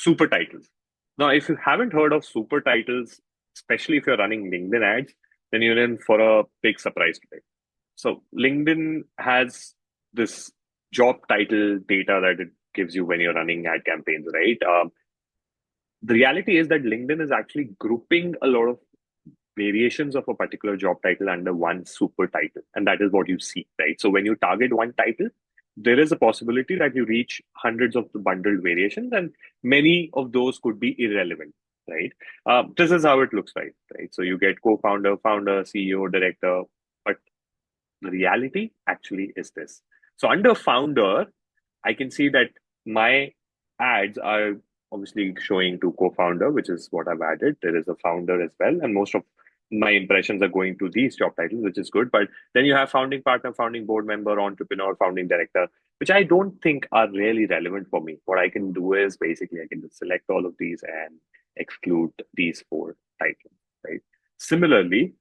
Super titles. Now, if you haven't heard of super titles, especially if you're running LinkedIn ads, then you're in for a big surprise today. So LinkedIn has this job title data that it gives you when you're running ad campaigns, right? The reality is that LinkedIn is actually grouping a lot of variations of a particular job title under one super title. And that is what you see, right? So when you target one title, there is a possibility that you reach hundreds of the bundled variations, and many of those could be irrelevant, right? This is how it looks like, right? So you get co-founder, founder, CEO, director, but the reality actually is this. So under founder, I can see that my ads are obviously showing to co-founder, which is what I've added. There is a founder as well, and most of my impressions are going to these job titles, which is good. But then you have founding partner, founding board member, entrepreneur, founding director, which I don't think are really relevant for me. What I can do is basically I can just select all of these and exclude these four titles, right? Similarly,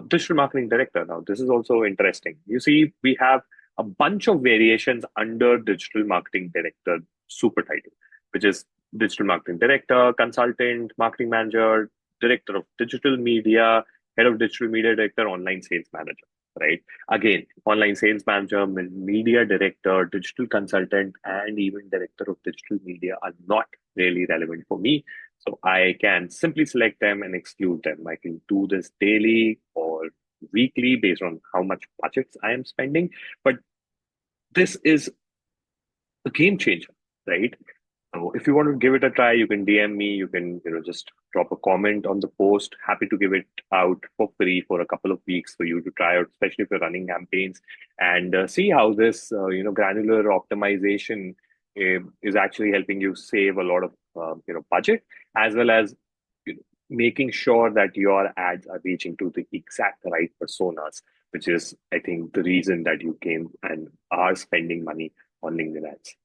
digital marketing director. Now, this is also interesting. You see, we have a bunch of variations under digital marketing director super title, which is digital marketing director, consultant, marketing manager, director of digital media, head of digital media director, online sales manager, right? Again, online sales manager, media director, digital consultant, and even director of digital media are not really relevant for me. So I can simply select them and exclude them. I can do this daily or weekly based on how much budgets I am spending. But this is a game changer, right? So if you want to give it a try, you can DM me. You can, just drop a comment on the post. Happy to give it out for free for a couple of weeks for you to try out, especially if you're running campaigns and see how this, granular optimization is actually helping you save a lot of, budget as well as making sure that your ads are reaching to the exact right personas, which is, I think, the reason that you came and are spending money on LinkedIn ads.